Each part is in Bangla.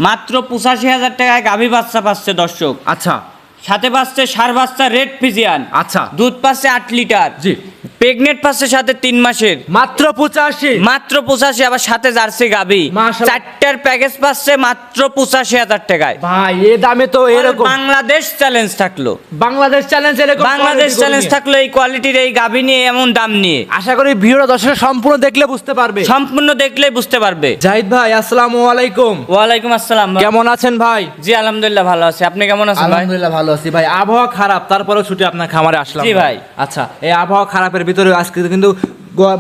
মাত্র 85,000 টাকায় গাভী বাচ্চা পাচ্ছে দর্শক। আচ্ছা সাথে পাচ্ছে ষাঁড় বাচ্চা রেড ফিজিয়ান। আচ্ছা দুধ পাচ্ছে 8 লিটার। জি। প্রেগনেন্ট পাচ্ছে সাথে 3 মাসের। মাত্র 85। মাত্র 85, আবার সাথে জার্সি গাভী। মাশাআল্লাহ। চারটার প্যাকেজ পাচ্ছে মাত্র 85,000 টাকায়। ভাই এ দামে তো এরকম বাংলাদেশ চ্যালেঞ্জ থাকলো। বাংলাদেশ চ্যালেঞ্জ এরকম বাংলাদেশ quality চ্যালেঞ্জ গরু নিয়ে। থাকলো এই কোয়ালিটির এই গাভী নিয়ে এমন দাম নিয়ে। আশা করি ভিডিওটা দর্শক সম্পূর্ণ দেখলে বুঝতে পারবে। সম্পূর্ণ দেখলেই বুঝতে পারবে। জাহিদ ভাই আসসালামু আলাইকুম। ওয়ালাইকুম আসসালাম ভাই। কেমন আছেন ভাই? জি আলহামদুলিল্লাহ ভালো আছি। আপনি কেমন আছেন ভাই? আলহামদুলিল্লাহ ভালো আছি ভাই। আবহাওয়া খারাপ, তারপরেও ছুটি আপনার খামারে আসলাম। জি ভাই। আচ্ছা, এই আবহাওয়া খারাপের ভিতরে আজকে কিন্তু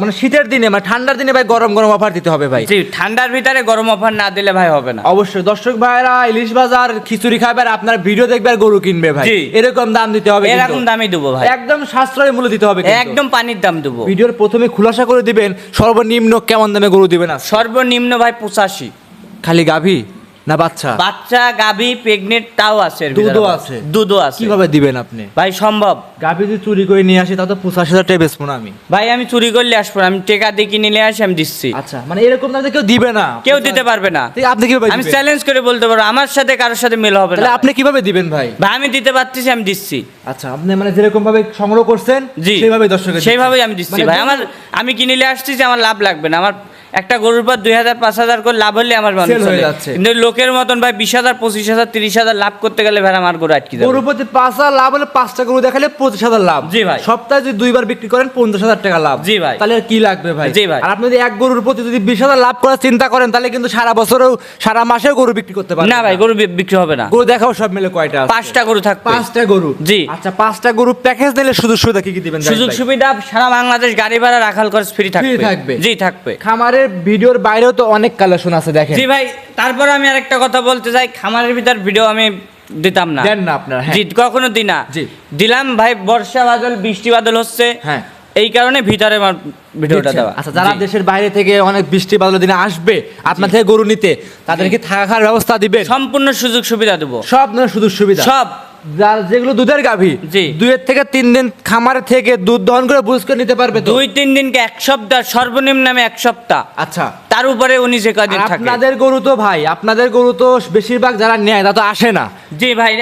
মানে শীতের দিনে মানে ঠান্ডার দিনে ভাই গরম গরম অফার দিতে হবে ভাই। জি, ঠান্ডার ভিতরে গরম অফার না দিলে ভাই হবে না। অবশ্যই দর্শক ভাইরা ইলিশ বাজার খিচুড়ি খাবে আর আপনার ভিডিও দেখবে আর গরু কিনবে ভাই। জি। এরকম দাম দিতে হবে কিন্তু। এরকম দামই দেবো ভাই। একদম সাশ্রয়ী মূল্য দিতে হবে কিন্তু। একদম পানির দাম দেবো। ভিডিওর প্রথমে খুলাসা করে দিবেন সর্বনিম্ন কেমন দামে গরু দিবেন আজকে? সর্বনিম্ন ভাই 85। খালি গাভী না বাচ্চা? বাচ্চা গাভী প্রেগনেন্ট তাও আছে, এর দুধও ভিতরে আছে? দুধও আছে। কিভাবে দিবেন আপনি? ভাই সম্ভব। গাভী যদি চুরি করে নিয়ে আসি তাও তো 85,000 টাকা বেচবো না আমি। ভাই আমি চুরি করলে আসবো না, আমি টেকা দিয়ে কিনে নিয়ে আসি, আমি দিচ্ছি। আচ্ছা, মানে এরকম দামে কেউ দিবে না? কেউ দিতে পারবে না। ঠিক, আপনি কিভাবে আমি দিবেন? চ্যালেঞ্জ করে বলতে পারবো আমার সাথে কারোর সাথে মিল হবে না। তাহলে আপনি কিভাবে দিবেন ভাই? ভাই আমি দিতে পারতেছি, আমি দিচ্ছি। আচ্ছা, আপনি মানে যেরকম ভাবে সংগ্রহ করছেন জি সেইভাবে দর্শকের সেইভাবেই আমি দিচ্ছি ভাই। আমি কিনে নিয়ে আসতেছি, আমার লাভ লাগবে না। আমার একটা গরুর পর 2,000 5,000 করে লাভ হলে আমার মানুষ Sell হয়ে চলে। যাচ্ছে। কিন্তু লোকের মতন ভাই 20,000 25,000 30,000 লাভ করতে গেলে ভাই আমার গরু আটকে যাবে। গরু প্রতি 5,000 লাভ হলে 5টা গরু দেখালে 25,000 লাভ। জি ভাই। সপ্তাহে যদি 2বার বিক্রি করেন 50,000 টাকা লাভ। জি ভাই। তাহলে আর কি লাগবে ভাই? জি ভাই। আর আপনি যদি এক গরুর প্রতি যদি 20,000 লাভ করার চিন্তা করেন তাহলে কিন্তু সারা বছরেও সারা মাসেও গরু বিক্রি করতে পারবেন না ভাই, গরু বিক্রি হবে না। গরু দেখাও সব মিলে কয়টা আছে? 5টা গরু থাকবে। 5টা গরু। জি। আচ্ছা, 5টা গরু প্যাকেজ নিলে সুযোগ সুবিধা কি কি দিবেন? সুযোগ সুবিধা সারা বাংলাদেশ গাড়ি ভাড়া রাখাল খরচ ফ্রি থাকবে। থাকবে। জি থাকবে। খামারের ভিডিওর বাইরেও তো অনেক কালেকশন আছে দেখেন। জি ভাই, তারপর আমি আরেকটা কথা বলতে চাই, খামারের ভিতর ভিডিও আমি দিতাম না। দেন না আপনারা? হ্যাঁ। জি কখনো দিই না। জি। দিলাম ভাই, বর্ষা বাদল বৃষ্টি বাদল হচ্ছে। হ্যাঁ। এই কারণে ভিতরে আমার ভিডিওটা দিচ্ছেন। দেওয়া। আচ্ছা, যারা জি। দেশের বাইরে থেকে অনেক বৃষ্টি বাদল দিনে আসবে আপনার থেকে গরু নিতে, তাদেরকে থাকা খাওয়ার ব্যবস্থা দিবেন? সম্পূর্ণ সুযোগ সুবিধা দেবো। সব ধরনের সুযোগ সুবিধা? সব। যেগুলো দুধের গাভী, জি। 2 থেকে 3 দিন খামারে থেকে দুধ দহন করে বুঝ করে নিতে পারবে তো? 2-3 দিনকে 1 সপ্তাহ, সর্বনিম্ন নামে 1 সপ্তাহ। আচ্ছা। তার উপরে উনি যে কদিন আর থাকে। আপনাদের গরু তো ভাই, আপনাদের গরু তো বেশিরভাগ যারা নেয় তা তো আসে না। জি ভাই,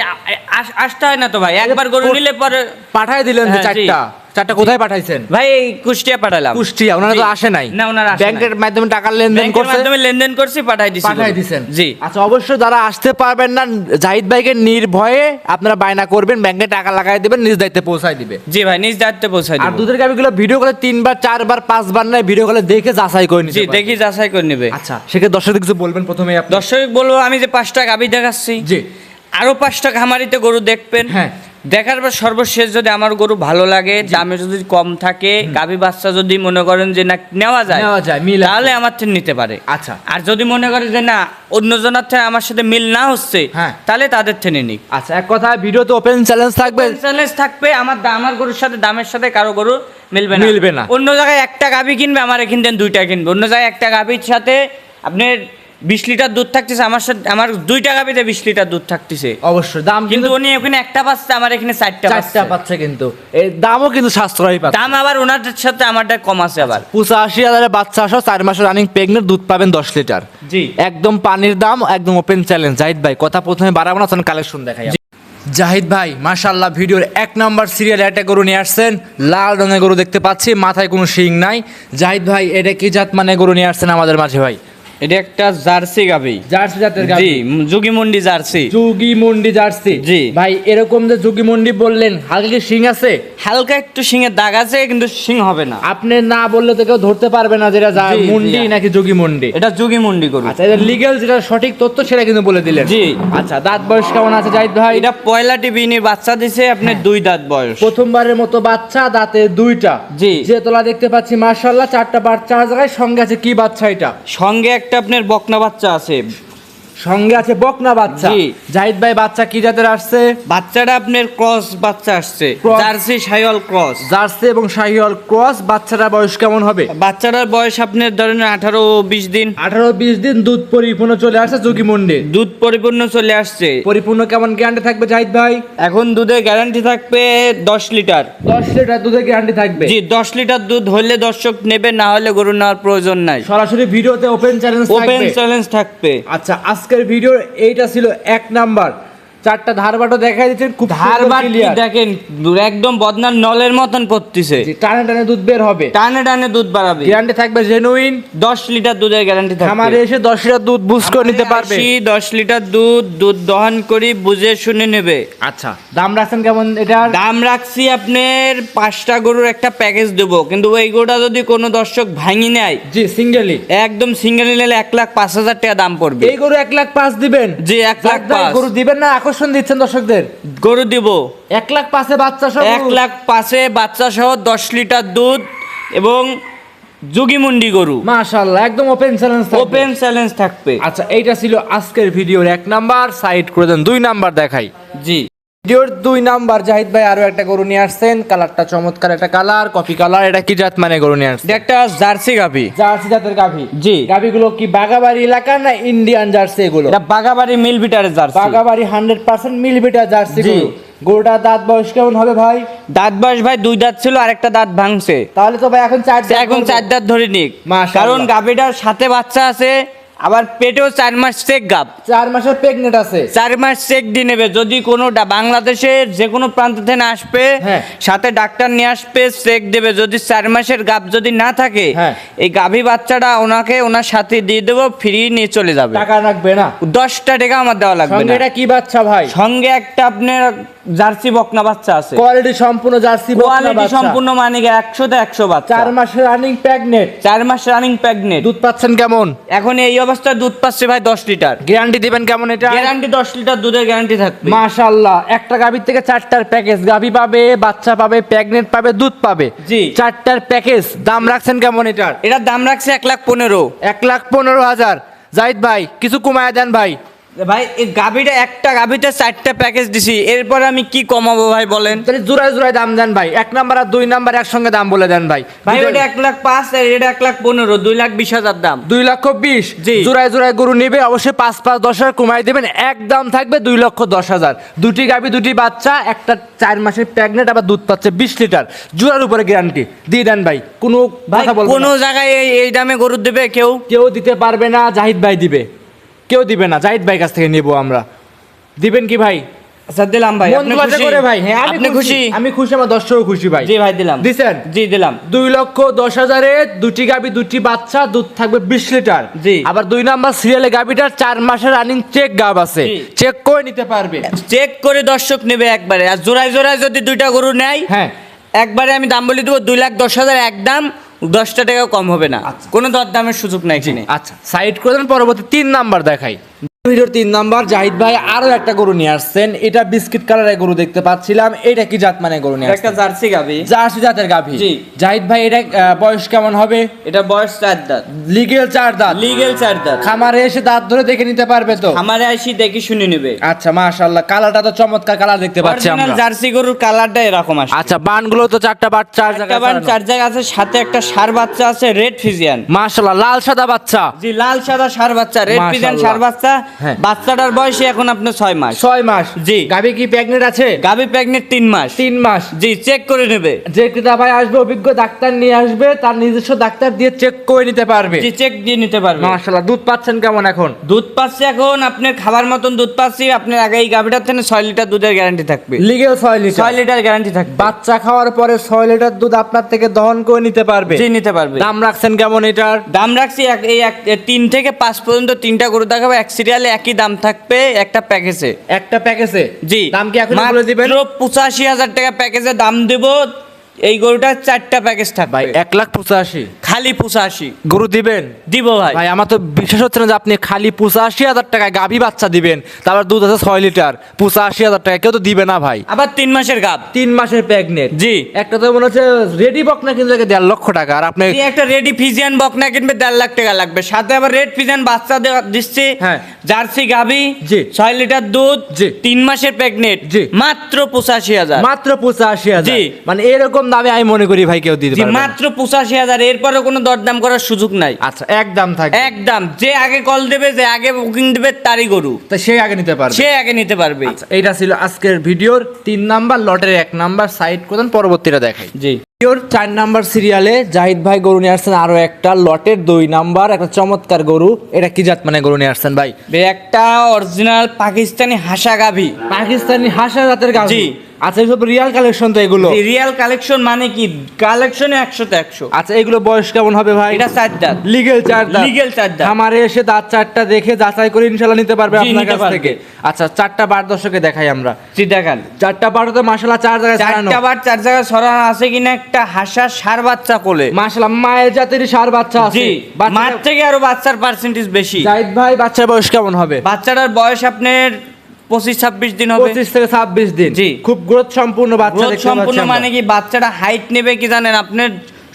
আসতে হয় না তো ভাই, একবার গরু নিলে পরে। পাঠায় দিলেন যে হ্যাঁ, জি। চারটা কোথায় পাঠাইছেন? ভাই এই কুষ্টিয়া পাঠালাম। কুষ্টিয়া? ওনারা তো জি। আসে নাই? না, ওনারা আসে ব্যাংকের নাই। মাধ্যমে টাকার লেনদেন ব্যাংকের করছে? মাধ্যমে লেনদেন করছি, পাঠাই দিছি। পাঠাই দিছেন? জি। আচ্ছা, অবশ্যই যারা আসতে পারবেন না জাহিদ ভাইকে নির্ভয়ে আপনারা বায়না করবেন, ব্যাংকে টাকা লাগাই দিবেন, নিজ দায়িত্বে পৌঁছায় দিবে। জি ভাই, নিজ দায়িত্বে পৌঁছাই আর দিব। দুধের গাভিগুলো ভিডিও করে 3বার 4বার 5বার নাই, ভিডিও করে দেখে যাচাই করে নিতে জি পারবেন। দেখি যাচাই করে নেবে। আচ্ছা, সেক্ষেত্রে দর্শকদের কিছু বলবেন প্রথমে আপনি? দর্শক বলবো, আমি যে 5টা গাভী দেখাচ্ছি, জি। আরো 5টা খামারিতে গরু দেখবেন। হ্যাঁ। দেখার পর সর্বশেষ যদি আমার গরু ভালো লাগে, দামে যদি কম থাকে, গাভী বাচ্চা যদি মনে করেন যে না নেওয়া যায়, মিল আছে। তাহলে আমার থেকে নিতে পারে। আচ্ছা। আর যদি মনে করে যে না অন্যজনের থেকে আমার সাথে মিল না হচ্ছে, হ্যাঁ। তাহলে তাদের থেকে নিক। আচ্ছা, এক কথা ভিডিওতে ওপেন চ্যালেঞ্জ থাকবে। চ্যালেঞ্জ থাকবে, আমার গরুর সাথে দামের সাথে কারো গরু মিলবে না। মিলবে না। অন্য জায়গায় একটা গাভী কিনবে, আমার এখান থেকে 2টা কিনবে। অন্য জায়গায় একটা গাভীর সাথে আপনার 20 লিটার দুধ থাকতেছে, আমার সাথে আমার 2টা গাভীতে 20 লিটার দুধ থাকতেছে। অবশ্যই দাম কিন্তু উনি ওখানে একটা পাচ্ছে, আমার এখানে 4টা চারটা পাচ্ছে, কিন্তু এই দামও কিন্তু সাশ্রয়ী পাচ্ছে। দাম আবার ওনাদের সাথে আমারটা কম আছে আবার। 85,000 বাচ্চা আসো, 4 মাসের রানিং প্রেগনেন্ট, দুধ পাবেন 10 লিটার। জি। একদম পানির দাম, একদম ওপেন চ্যালেঞ্জ। জাহিদ ভাই কথা প্রথমে বাড়াবো না, তখন কালেকশন দেখাই। জাহিদ ভাই মাশাআল্লাহ, ভিডিওর 1 নাম্বার সিরিয়ালে একটা গরু নিয়ে আসছেন, লাল রঙের গরু দেখতে পাচ্ছি, মাথায় কোনো শিং নাই। জাহিদ ভাই, এটা কি জাত মানে গরু নিয়ে আসছেন আমাদের মাঝে ভাই? এটা একটা জার্সি গাভী। জার্সি জাতের জি, গাভী? যোগীমন্ডি জার্সি। যোগী মন্ডি জার্সি? জি। ভাই এরকম যে যোগী মন্ডি বললেন, হালকা কি শিং আছে? হালকা একটু শিঙের দাগ আছে, কিন্তু শিং হবে না। আপনি না বললে তো কেউ ধরতে পারবে না যেটা জি, জি। মন্ডি নাকি যোগী মন্ডি। এটা যোগীমন্ডি গরু। আচ্ছা, এটা লিগ্যাল যেটা সঠিক তথ্য সেটা কিন্তু বলে দিলেন। জি। আচ্ছা, দাঁত বয়স কেমন আছে জাহিদ ভাই? এটা পয়লা টিবিনি বাচ্চা দিছে, আপনার 2 দাঁত বয়স। প্রথমবারের মতো বাচ্চা, দাঁতে 2টা। জি। যে তোলা দেখতে পাচ্ছি মাশাআল্লাহ, 4টা বাচ্চা জায়গায়। সঙ্গে আছে কি বাচ্চা এটা? সঙ্গে একটা আপনার বকনা বাচ্চা আছে। সঙ্গে আছে বকনা বাচ্চা। জি। জাহিদ ভাই, বাচ্চা কি জাতের আসছে? বাচ্চাটা আপনার ক্রস বাচ্চা আসছে, Cross। Jersey Sahiwal cross. Jersey এবং শাহিওয়াল ক্রস। বাচ্চাটার বয়স কেমন হবে? বাচ্চাটার বয়স আপনার ধরেন 18-20 দিন। 18-20 দিন দুধ পরিপূর্ণ চলে আসছে যোগী মন্ডি। দুধ পরিপূর্ণ চলে আসছে। পরিপূর্ণ কেমন গ্যারান্টি থাকবে জাহিদ ভাই? এখন দুধের গ্যারান্টি থাকবে 10 লিটার। 10 লিটার দুধের গ্যারান্টি থাকবে? জি, 10 লিটার দুধ হলে দর্শক নেবে, না হলে গরু নেওয়ার প্রয়োজন নাই। সরাসরি ভিডিওতে ওপেন চ্যালেঞ্জ ওপেন থাকবে? চ্যালেঞ্জ থাকবে। আচ্ছা, আজকে আজকের ভিডিও এইটা ছিল 1 নাম্বার। চারটা ধারবাটও দেখাই দিচ্ছেন, খুব ধারবাট দেখেন একদম বদনার নলের মতন পড়তেছে, টানে টানে দুধ বের হবে, টানে টানে দুধ বাড়াবে, গ্যারান্টি থাকবে জেনুইন, 10 লিটার দুধের গ্যারান্টি থাকবে। খামারে এসে 10 লিটার দুধ বুঝ করে নিতে পারবে। 10 লিটার দুধ দহন করি বুঝে শুনে নেবে। আচ্ছা, দাম রাখছেন কেমন এটার? দাম রাখছি আপনার 5টা গরুর একটা প্যাকেজ দেবো, কিন্তু ওই গরুটা যদি কোনো দর্শক ভাঙি নেয়, জি সিঙ্গেলি একদম সিঙ্গেল নিলে 1,05,000 টাকা দাম পড়বে। এই গরু 1,05,000 দিবেন? জি 1,05,000 গরু দিবেন না আকর্ষণ দিচ্ছেন দর্শকদের? গরু দিব 1,05,000 বাচ্চা সহ, 1,05,000 বাচ্চা সহ 10 লিটার দুধ এবং যুগিমুন্ডি গরু। মাশাআল্লাহ, একদম ওপেন চ্যালেঞ্জ, ওপেন চ্যালেঞ্জ থাকবে। আচ্ছা, এইটা ছিল আজকের ভিডিওর 1 নাম্বার, সাইড করে দেন। 2 নাম্বার দেখাই। জি, ভিডিওর 2 নাম্বার জাহিদ ভাই আরো একটা গরু নিয়ে আসছেন, কালারটা চমৎকার একটা কালার, কফি কালার। এটা কি জাত মানে গরু নিয়ে আসছেন? এটা একটা জার্সি গাভী। জার্সি জাতের গাভী? জি। গাভীগুলো কি বাগাবাড়ি এলাকা না ইন্ডিয়ান জার্সি এগুলো? এটা বাগাবাড়ি মিল বিটারের জার্সি। বাগাবাড়ি 100% মিল বিটার জার্সি জি। গরু। গরুটা দাঁত বয়স কেমন হবে ভাই? দাঁত বয়স ভাই 2 দাঁত ছিল, আরেকটা দাঁত ভাঙছে, তাহলে তো ভাই এখন 4 দাঁত। এখন 4 দাঁত ধরে নিক, মাশাআল্লাহ। কারণ গাভীটার সাথে বাচ্চা আছে, আবার পেটেও 4 মাস চেক গাব, 4 মাসের প্রেগনেন্ট আছে। 4 মাস চেক দিয়ে নেবে। যদি কোনো বাংলাদেশের যে কোনো প্রান্ত থেকে আসবে, হ্যাঁ। সাথে ডাক্তার নিয়ে আসবে, চেক দেবে। যদি 4 মাসের গাব যদি না থাকে, হ্যাঁ। এই গাভী বাচ্চাটা ওনার সাথে দিয়ে দেবো, ফ্রি নিয়ে চলে যাবে। টাকা রাখবে না? 10টা টাকা আমার দেওয়া লাগবে সঙ্গে না। এটা কি বাচ্চা ভাই? সঙ্গে একটা আপনার জার্সি বকনা বাচ্চা আছে, কোয়ালিটি সম্পূর্ণ জার্সি বকনা কোয়ালিটি বাচ্চা। সম্পূর্ণ, মানে 100তে 100 বাচ্চা। 4 মাসের রানিং প্রেগনেন্ট। 4 মাস রানিং প্রেগনেন্ট। দুধ পাচ্ছেন কেমন? এখন এই অবস্থায় দুধ পাচ্ছে ভাই 10 লিটার। গ্যারান্টি দিবেন কেমন এটা? গ্যারান্টি 10 লিটার দুধের গ্যারান্টি থাকবে। মাশাআল্লাহ, একটা গাভীর থেকে 4টার প্যাকেজ, গাভী পাবে, বাচ্চা পাবে, প্রেগনেন্ট পাবে, দুধ পাবে। জি। 4টার প্যাকেজ। দাম রাখছেন কেমন এটার? এটার দাম রাখছে 1,15,000। 1,15,000। জাহিদ ভাই কিছু কমায় দেন ভাই। ভাই এই গাভীটা, একটা গাভীতে 4টা প্যাকেজ দিছি, এরপর আমি কি কমাবো ভাই বলেন? তাহলে জোড়ায় জোড়ায় দাম দেন ভাই। 1 নাম্বার আর 2 নাম্বার একসঙ্গে দাম বলে দেন ভাই। ভাই ওটা 1,05,000 আর এটা 1,15,000, 2,20,000 দাম। 2,20,000। জি। জোড়ায় জোড়ায় গরু নেবে অবশ্যই 5,5,10,000 কমাই দেবেন, একদম থাকবে 2,10,000। দুটি গাভী, দুটি বাচ্চা, একটা 4 মাসের প্রেগনেন্ট, আবার দুধ পাচ্ছে 20 লিটার, জোড়ার উপরে গ্যারান্টি দিয়ে দেন ভাই। কোনো ভাই কথা বলবো কোনো না। জায়গায় এই দামে গরু দেবে কেউ? কেউ দিতে পারবে না, জাহিদ ভাই দিবে। কেউ দিবে না, জাহিদ ভাই কাছ থেকে নেব আমরা। দিবেন কি ভাই? আচ্ছা দিলাম ভাই। মন আপনি খুশি খুশি? করে ভাই। হ্যাঁ, আপনি খুশি? আমি খুশি, আমার দর্শকও খুশি ভাই। জি ভাই দিলাম। দিছেন? জি দিলাম। 2,10,000-এ দুটি গাভী, দুটি বাচ্চা, দুধ থাকবে 20 লিটার। জি। আবার 2 নাম্বার সিরিয়ালে গাভীটার 4 মাসের রানিং চেক গাব আছে, জি। চেক করে নিতে পারবে। চেক করে দর্শক নেবে একবারে। আর জোড়ায় জোড়ায় যদি 2টা গরু নেয়, হ্যাঁ, একবারে আমি দাম বলে দেবো 2,10,000 একদম, 10টা টাকাও কম হবে না। কোনো দরদামের সুযোগ নাই এখানে। আচ্ছা, সাইড করে দেন। পরবর্তী 3 নাম্বার দেখাই। ভিডিওর 3 নাম্বার জাহিদ ভাই আরো একটা গরু নিয়ে আসছেন। এটা বিস্কিট কালারের গরু দেখতে পাচ্ছিলাম। এটা কি জাত মানে গরু নিয়ে এটা একটা আসছেন? জার্সি গাভী। জার্সি জাতের গাভী। জি। জাহিদ ভাই এটা বয়স কেমন হবে? এটা বয়স 4 দাঁত। লিগেল 4 দাঁত। লিগেল 4 দাঁত। খামারে এসে দাঁত ধরে দেখে নিতে পারবে তো? আমারে আসি দেখি শুনে নেবে। আচ্ছা, মাশাআল্লাহ, কালারটা তো চমৎকার কালার দেখতে পাচ্ছি অরিজিনাল আমরা। জার্সি গরুর কালারটা এরকম আসে। আচ্ছা, বানগুলো তো 4টা বাট 4 একটা জায়গায় বান ছাড়ানো। 4 জায়গা আছে, সাথে একটা ষাঁড় বাচ্চা আছে রেড ফিজিয়ান। মাশাআল্লাহ, লাল সাদা বাচ্চা। জি লাল সাদা ষাঁড় বাচ্চা, রেড ফিজিয়ান মাশাআল্লাহ। ষাঁড় বাচ্চা। হ্যাঁ। বাচ্চাটার বয়স এখন আপনার 6 মাস। 6 মাস। জি। গাভী কি প্রেগনেন্ট আছে? গাভী প্রেগনেন্ট 3 মাস। 3 মাস। জি চেক করে নেবে। যে ক্রেতা ভাই আসবে, অভিজ্ঞ ডাক্তার নিয়ে আসবে, তার নিজস্ব ডাক্তার দিয়ে চেক করে নিতে পারবে। জি চেক দিয়ে নিতে পারবে। মাশাআল্লাহ, দুধ পাচ্ছেন কেমন এখন? দুধ পাচ্ছে এখন আপনার খাবার মতন দুধ পাচ্ছি। আপনার আগে এই গাভীটার থেকে 6 লিটার দুধের গ্যারান্টি থাকবে। Legal 6 litre. 6 লিটার গ্যারান্টি থাকবে। বাচ্চা খাওয়ার পরে 6 লিটার দুধ আপনার থেকে দহন করে নিতে পারবে। জি নিতে পারবে। দাম রাখছেন কেমন এটার? দাম রাখছি 3 থেকে 5 পর্যন্ত 3টা গরু দেখাবো, এক সিরিয়ালে একই দাম থাকবে একটা প্যাকেজে। একটা প্যাকেজে? জি। দাম কি এখন বলে দিবেন? মাত্র 85,000 টাকা প্যাকেজে দাম দেব। এই গরুটার 4টা প্যাকেজ থাকবে ভাই 1,85,000 খালি 85 গরু দিবেন? দিব ভাই। ভাই আমার তো বিশ্বাস হচ্ছে না যে আপনি খালি 85,000 টাকায় গাভী বাচ্চা দিবেন, তারপর দুধ আছে 6 লিটার, 85,000 টাকা কেউ তো দিবে না ভাই। আবার 3 মাসের গাব। 3 মাসের প্রেগনেন্ট। জি। একটা তো মনে হচ্ছে রেডি বক না, কিন্তু 1.5 লক্ষ টাকা। আর আপনি এই একটা রেডি ফিজিয়ান বকনা কিনবে 1.5 লাখ টাকা লাগবে, সাথে আবার রেড ফিজিয়ান বাচ্চা দিচ্ছে। হ্যাঁ। জার্সি গাভী। জি। 6 লিটার দুধ। জি। 3 মাসের প্রেগনেন্ট। জি। মাত্র 85,000। মাত্র 85,000। জি। মানে এরকম দামে আমি মনে করি ভাই কেউ দিতে জি পারবে না। মাত্র 85,000, এরপরে কোনো দরদাম করার সুযোগ নাই। আচ্ছা, একদম থাকে। একদম যে আগে কল দেবে, যে আগে বুকিং দেবে তারই গরু, তা সে আগে নিতে পারবে। সে আগে নিতে পারবে। আচ্ছা, এইটা ছিল আজকের ভিডিওর 3 নাম্বার লটের 1 নাম্বার। সাইড করুন, পরবর্তীটা দেখাই। জি। ভিডিওর 4 নাম্বার সিরিয়ালে জাহিদ ভাই গরু নিয়ে আসছেন আরো একটা লটের 2 নাম্বার একটা চমৎকার গরু। এটা কি জাত মানে গরু নিয়ে আসছেন ভাই? একটা অরিজিনাল পাকিস্তানি হাসা গাভী। পাকিস্তানি হাসা জাতের গাভী। জি। আচ্ছা, এসব রিয়াল কালেকশন তো এগুলো? রিয়াল কালেকশন মানে কি? কালেকশনে 100 তে 100। আচ্ছা, এগুলো বয়স কেমন হবে ভাই? এটা 4 দাঁত। লিগেল 4 দাঁত। লিগেল 4 দাঁত। খামারে এসে দাঁত 4টা দেখে যাচাই করে ইনশাআল্লাহ নিতে পারবে জি, আপনার নিতে কাছ পারবে। থেকে। আচ্ছা, 4টা বার দর্শকে দেখাই আমরা। জি দেখান। 4টা বারো তো মাশাআল্লাহ 4 জায়গায় ছাড়ানো। 4টা বার 4 জায়গায় ছড়ানো আছে কিনা একটা হাসা ষাঁড় বাচ্চা কোলে। মাশাআল্লাহ মায়ের জাতেরই ষাঁড় বাচ্চা আছে। জি, মার থেকে আরো বাচ্চার পার্সেন্টেজ বেশি। জাহিদ ভাই, বাচ্চার বয়স কেমন হবে? বাচ্চাটার বয়স আপনার 25-26 দিন হবে। 25 থেকে 26 দিন। জি। খুব গ্রোথ সম্পূর্ণ বাচ্চা গ্রোথ দেখতে সম্পূর্ণ পাচ্ছি মানে আমরা। কি বাচ্চাটা হাইট নেবে কি জানেন? আপনার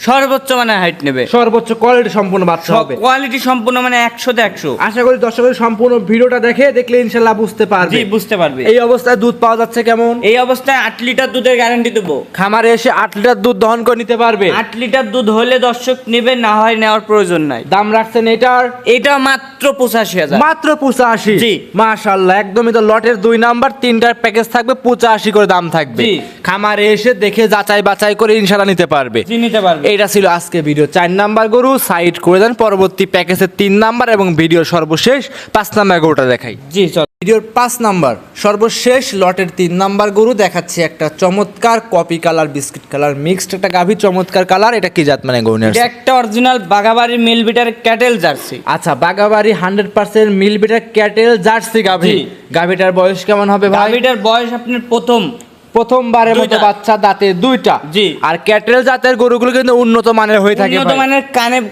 সর্বোচ্চ মানে হাইট নেবে, সর্বোচ্চ কোয়ালিটি সম্পূর্ণ বাচ্চা হবে। কোয়ালিটি সম্পূর্ণ মানে 100 তে 100। আশা করি দর্শকের সম্পূর্ণ ভিডিওটা দেখলে ইনশাআল্লাহ বুঝতে পারবে। জি, বুঝতে পারবে। এই অবস্থায় দুধ পাওয়া যাচ্ছে কেমন? এই অবস্থায় 8 লিটার দুধের গ্যারান্টি দেবো। খামারে এসে 8 লিটার দুধ দহন করে নিতে পারবে। 8 লিটার দুধ হলে দর্শক নেবে, না হয় নেওয়ার প্রয়োজন নাই। দাম রাখছেন এটার? এটা মাত্র 85,000। মাত্র 85। জি। মাশাআল্লাহ, একদমই তো লটের 2 নাম্বার 3টার প্যাকেজ থাকবে, 85 করে দাম থাকবে। জি। খামারে এসে দেখে যাচাই বাছাই করে ইনশাআল্লাহ নিতে পারবে। জি, নিতে পারবে। এইটা ছিল আজকে ভিডিও 4 নাম্বার গরু। সাইড করে দেন, পরবর্তী প্যাকেজের 3 নাম্বার এবং ভিডিওর সর্বশেষ 5 নাম্বার গরুটা দেখাই। জি চল। ভিডিওর 5 নাম্বার সর্বশেষ লটের 3 নাম্বার গরু দেখাচ্ছি। একটা চমৎকার copy colour biscuit colour mixed একটা গাভী, চমৎকার কালার। এটা কি জাত মানে গরু নিয়ে এটা আসছে? একটা অরিজিনাল বাগাবাড়ি মিল বিটার ক্যাটেল জার্সি। আচ্ছা, বাগাবাড়ি 100% মিল বিটার ক্যাটেল জার্সি গাভী। জি। গাভীটার বয়স কেমন হবে ভাই? গাভীটার বয়স আপনার প্রথমবারের মতো 2টা। বাচ্চা, দাঁতে 2টা। জি। আর ক্যাটেল জাতের গরুগুলো কিন্তু উন্নত মানের হয়ে থাকে উন্নত ভাই। মানের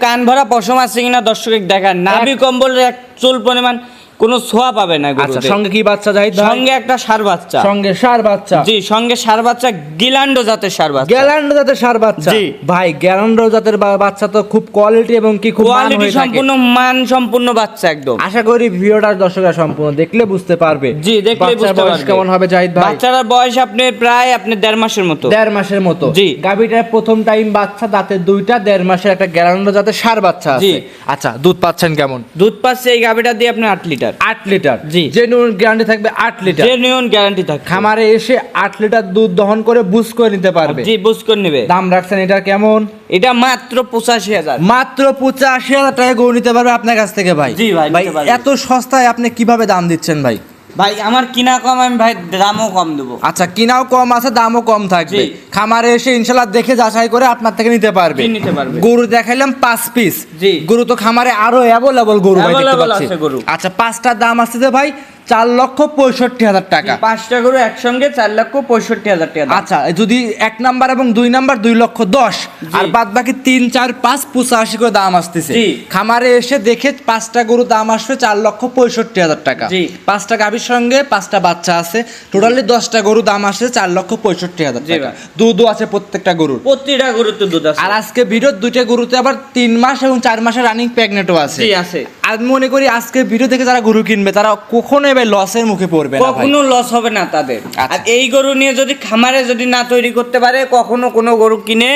কান ভরা পশম আছে কিনা দর্শক দেখান। নাভি কম্বল এক চুল পরিমাণ কোনো ছোঁয়া পাবে না আচ্ছা, গরুতে। সঙ্গে কি বাচ্চা জাহিদ ভাই? সঙ্গে একটা ষাঁড় বাচ্চা। সঙ্গে ষাঁড় বাচ্চা। জি, সঙ্গে ষাঁড় বাচ্চা, গিলান্ডো জাতের ষাঁড় বাচ্চা। গ্যালান্ডো জাতের ষাঁড় বাচ্চা। জি। ভাই, গ্যালান্ডো জাতের বাচ্চা তো খুব কোয়ালিটি এবং কি খুব মান কোয়ালিটি হয়ে থাকে। সম্পূর্ণ মান সম্পূর্ণ বাচ্চা একদম। আশা করি ভিডিওটা দর্শকরা সম্পূর্ণ দেখলে বুঝতে পারবে। জি, দেখলে বাচ্চার বুঝতে বয়স পারবে। কেমন হবে জাহিদ ভাই? বাচ্চার বয়স আপনি প্রায় 1.5 মাসের মতো। 1.5 মাসের মতো। জি। গাভীটার প্রথম টাইম বাচ্চা, দাঁতে 2টা, 1.5 মাসের একটা গ্যালান্ডো জাতের ষাঁড় বাচ্চা আছে। জি। আচ্ছা, দুধ পাচ্ছেন কেমন? দুধ পাচ্ছে এই গাভীটা দিয়ে আপনি 8 লিটার। 8 লিটার। জি। জেনুইন গ্যারান্টি থাকবে 8 লিটার। জেনুইন গ্যারান্টি থাকে। খামারে এসে 8 লিটার দুধ দহন করে বুঝ করে নিতে পারবে। জি, বুঝ করে নেবে। দাম রাখছেন এটার কেমন? এটা মাত্র 85,000। মাত্র 85,000 টাকা গরু নিতে পারবে আপনার কাছ থেকে ভাই। জি ভাই, নিতে পারবে। এত সস্তায় আপনি কিভাবে দাম দিচ্ছেন ভাই? ভাই আমার কিনা কম, আমি ভাই দামও কম দেবো। আচ্ছা, কিনাও কম আছে, দামও কম থাকবে। জি। খামারে এসে ইনশাআল্লাহ দেখে যাচাই করে আপনার থেকে নিতে পারবে। জি, নিতে পারবে। গরু দেখাইলাম 5 পিস। জি। গরু তো খামারে আরো অ্যাভেলেবল গরু ভাই দেখতে Available পাচ্ছি। আছে গরু। আচ্ছা, 5টার দাম আসছে যে ভাই 4,65,000 টাকা। 5টা গরু একসঙ্গে 4,65,000 টাকা দাম। আচ্ছা, যদি 1 নাম্বার এবং 2 নাম্বার 2,10,000 জি। আর বাদ বাকি 3, 4, 5 85 করে দাম আসতেছে। জি। খামারে এসে দেখে 5টা গরু দাম আসবে 4,65,000 টাকা। জি। 5টা গাভীর সঙ্গে 5টা বাচ্চা আছে, টোটালি 10টা গরু দাম আসছে 4,65,000 জি টাকা। ভাই। দুধও আছে প্রত্যেকটা গরুর। প্রতিটা গরুর তো দুধ আছে। আর আজকে ভিডিওর 2টা গরুতে আবার 3 মাস এবং 4 মাসের রানিং প্রেগনেন্টও আছে। জি, আছে। আমি মনে করি আজকে ভিডিও দেখে যারা গরু কিনবে তারা কখনোই ভাই লসের মুখে পড়বে না ভাই। কখনো লস হবে না তাদের। আচ্ছা। আর এই গরু নিয়ে যদি খামারে যদি না তৈরি করতে পারে, কখনো কোনো গরু কিনে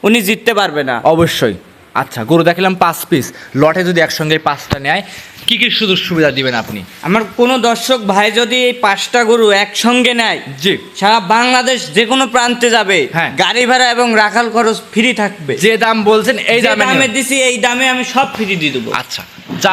উনি জিততে পারবে না। অবশ্যই। আচ্ছা, গরু দেখলাম 5 পিস। লটে যদি একসঙ্গে 5টা নেয় কি কি সুযোগ সুবিধা দিবেন আপনি? আমার কোনো দর্শক ভাই যদি এই 5টা গরু একসঙ্গে নেয়, জি। সারা বাংলাদেশ যে কোনো প্রান্তে যাবে, হ্যাঁ। গাড়ি ভাড়া এবং রাখাল খরচ ফ্রি থাকবে। যে দাম বলছেন এই যে দামে দামে নেবেন। দিছি এই দামে আমি সব ফ্রি দিয়ে দেবো। আচ্ছা,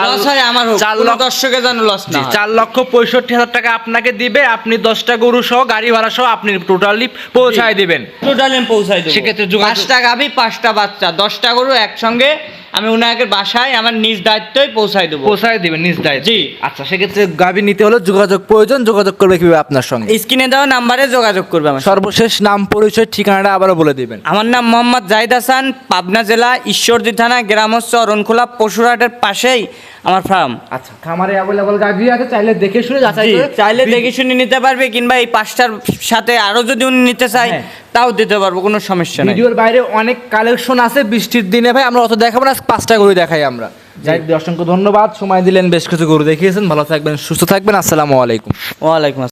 লস হয় আমার হোক, 4 কোনো লক্ষ দর্শকের যেন লস না হয়। 4,65,000 টাকা আপনাকে দিবে, আপনি 10টা গরু সহ গাড়ি ভাড়া সহ আপনি টোটালি পৌঁছায় দিবেন। টোটালি পৌঁছাই দেবো। সেক্ষেত্রে যোগাযোগ- 5টা গাভী 5টা বাচ্চা 10টা গরু একসঙ্গে আমি উনাকে বাসায় আমার নিজ দায়িত্বই পৌঁছাই দেবো। পৌঁছায় দিবেন নিজ দায়িত্বে। জি। আচ্ছা, সেক্ষেত্রে গাভী নিতে হলে যোগাযোগ প্রয়োজন। যোগাযোগ করবে কিভাবে আপনার সঙ্গে? স্ক্রিনে দেওয়া নাম্বারে যোগাযোগ করবে আমার সাথে। সর্বশেষ নাম, পরিচয়, ঠিকানাটা আবারও বলে দিবেন। আমার নাম মোহাম্মদ জাহিদ হাসান, পাবনা জেলা ঈশ্বরদী থানা, গ্রাম হচ্ছে অরণখোলা, পশুরহাটের পাশেই আমার ফার্ম। আচ্ছা, খামারে অ্যাভেলেবল গাভী আছে, চাইলে দেখে শুনে যাচাই জি, করে চাইলে দেখে শুনে নিতে পারবে, কিংবা এই 5টার সাথে আরো যদি উনি নিতে চায় হ্যাঁ। তাও দিতে পারবো, কোনো সমস্যা নেই। ভিডিওর বাইরে অনেক কালেকশন আছে। বৃষ্টির দিনে ভাই আমরা অত দেখাবো না, 5টা গরু দেখাই আমরা। যাই হোক, অসংখ্য ধন্যবাদ, সময় দিলেন, বেশ কিছু গরু দেখিয়েছেন। ভালো থাকবেন, সুস্থ থাকবেন। আসসালামু আলাইকুম। ওয়ালাইকুম আসসালাম।